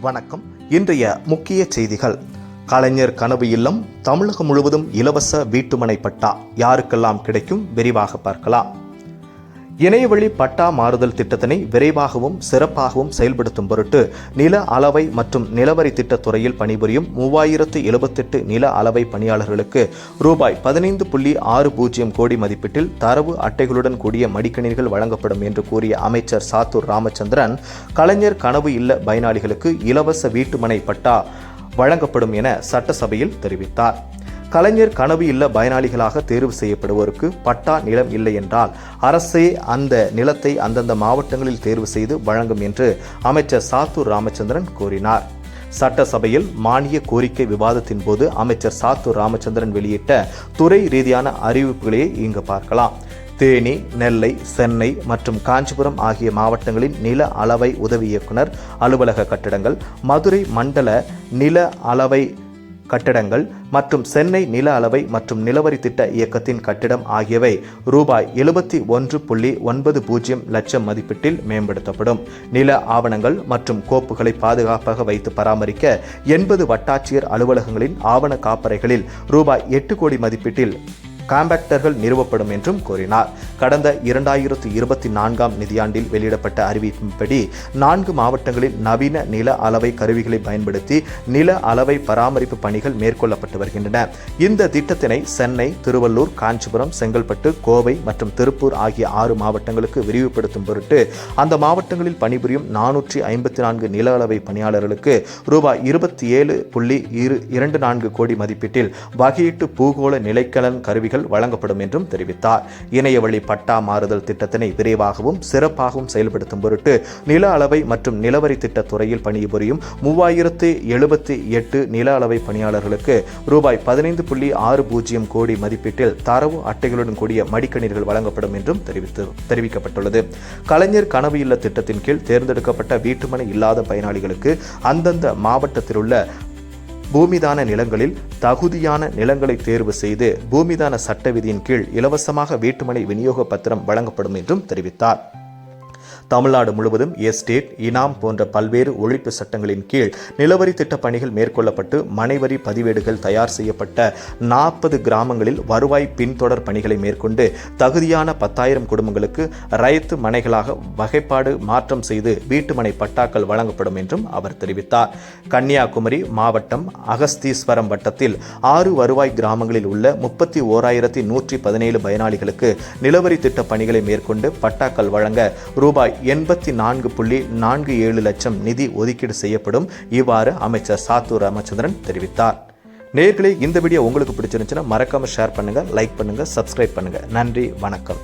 வணக்கம். இன்றைய முக்கிய செய்திகள். கலைஞர் கனவு இல்லம் தமிழகம் முழுவதும் இலவச வீட்டுமனை பட்டா யாருக்கெல்லாம் கிடைக்கும்? விரிவாக பார்க்கலாம். இணையவழி பட்டா மாறுதல் திட்டத்தினை விரைவாகவும் சிறப்பாகவும் செயல்படுத்தும் பொருட்டு நில அளவை மற்றும் நிலவரி திட்டத்துறையில் பணிபுரியும் 3078 நில அளவை பணியாளர்களுக்கு ரூபாய் 15.60 கோடி மதிப்பீட்டில் தரவு அட்டைகளுடன் கூடிய மடிக்கணினிகள் வழங்கப்படும் என்று கூறிய அமைச்சர் சாத்தூர் ராமச்சந்திரன், கலைஞர் கனவு இல்ல பயனாளிகளுக்கு இலவச வீட்டுமனை பட்டா வழங்கப்படும் என சட்டசபையில் தெரிவித்தார். கலைஞர் கனவு இல்ல பயனாளிகளாக தேர்வு செய்யப்படுவோருக்கு பட்டா நிலம் இல்லை என்றால் அரசே அந்த நிலத்தை அந்தந்த மாவட்டங்களில் தேர்வு செய்து வழங்கும் என்று அமைச்சர் சாத்தூர் ராமச்சந்திரன் கூறினார். சட்டசபையில் மானிய கோரிக்கை விவாதத்தின் போது அமைச்சர் சாத்தூர் ராமச்சந்திரன் வெளியிட்ட துறை ரீதியான அறிவிப்புகளை இங்கு பார்க்கலாம். தேனி, நெல்லை, சென்னை மற்றும் காஞ்சிபுரம் ஆகிய மாவட்டங்களின் நில அளவை உதவி இயக்குனர் அலுவலக கட்டிடங்கள், மதுரை மண்டல நில அளவை கட்டிடங்கள் மற்றும் சென்னை நில அளவை மற்றும் நிலவரி திட்ட இயக்கத்தின் கட்டிடம் ஆகியவை ரூபாய் 71.90 லட்சம் மதிப்பீட்டில் மேம்படுத்தப்படும். நில ஆவணங்கள் மற்றும் கோப்புகளை பாதுகாப்பாக வைத்து பராமரிக்க 80 வட்டாட்சியர் அலுவலகங்களின் ஆவண காப்பறைகளில் ரூபாய் 8 கோடி மதிப்பீட்டில் காம்பாக்டர்கள் நிறுவப்படும் என்றும் கூறினார். கடந்த 2024 நிதியாண்டில் வெளியிடப்பட்ட அறிவிப்பின்படி 4 மாவட்டங்களில் நவீன நில அளவை கருவிகளை பயன்படுத்தி நில அளவை பராமரிப்பு பணிகள் மேற்கொள்ளப்பட்டு வருகின்றன. இந்த திட்டத்தினை சென்னை, திருவள்ளூர், காஞ்சிபுரம், செங்கல்பட்டு, கோவை மற்றும் திருப்பூர் ஆகிய 6 மாவட்டங்களுக்கு விரிவுபடுத்தும் பொருட்டு அந்த மாவட்டங்களில் பணிபுரியும் 454 நில அளவை பணியாளர்களுக்கு ரூபாய் 27.24 கோடி மதிப்பீட்டில் வகையீட்டு பூகோள நிலைக்கலன் கருவிகள் வழங்கப்படும் என்றும் தெரிவித்தார். இணையவழி பட்டா மாறுதல் திட்டத்தினை விரைவாகவும் சிறப்பாகவும் செயல்படுத்தும் பொருட்டு நில அளவை மற்றும் நிலவரி திட்ட துறையில் பணிபுரியும் 3078 நில அளவை பணியாளர்களுக்கு ரூபாய் 15.60 கோடி மதிப்பீட்டில் தரவு அட்டைகளுடன் கூடிய மடிக்கணினிகள் வழங்கப்படும் என்றும் தெரிவிக்கப்பட்டுள்ளது. கலைஞர் கனவு இல்ல திட்டத்தின் கீழ் தேர்ந்தெடுக்கப்பட்ட வீட்டுமனை இல்லாத பயனாளிகளுக்கு அந்தந்த மாவட்டத்தில் உள்ள பூமிதான நிலங்களில் தகுதியான நிலங்களை தேர்வு செய்து பூமிதான சட்ட விதியின் கீழ் இலவசமாக வீட்டுமனை விநியோக பத்திரம் வழங்கப்படும் என்றும் தெரிவித்தார். தமிழ்நாடு முழுவதும் எஸ்டேட், இனாம் போன்ற பல்வேறு ஒழிப்பு சட்டங்களின் கீழ் நிலவரி திட்ட பணிகள் மேற்கொள்ளப்பட்டு மனைவரி பதிவேடுகள் தயார் செய்யப்பட்ட 40 கிராமங்களில் வருவாய் பின்தொடர் பணிகளை மேற்கொண்டு தகுதியான 10,000 குடும்பங்களுக்கு ரைத்து மனைகளாக வகைப்பாடு மாற்றம் செய்து வீட்டுமனை பட்டாக்கள் வழங்கப்படும் என்றும் அவர் தெரிவித்தார். கன்னியாகுமரி மாவட்டம் அகஸ்தீஸ்வரம் வட்டத்தில் 6 வருவாய் கிராமங்களில் உள்ள 31,117 பயனாளிகளுக்கு நிலவரி திட்ட பணிகளை மேற்கொண்டு பட்டாக்கள் வழங்க ரூபாய் 84.47 லட்சம் நிதி ஒதுக்கீடு செய்யப்படும். இவ்வாறு அமைச்சர் சாத்தூர் ராமச்சந்திரன் தெரிவித்தார். நேயர்களே, இந்த வீடியோ உங்களுக்கு பிடிச்சிருந்துச்சுன்னா மறக்காம ஷேர் பண்ணுங்க, லைக் பண்ணுங்க, சப்ஸ்கிரைப் பண்ணுங்க. நன்றி, வணக்கம்.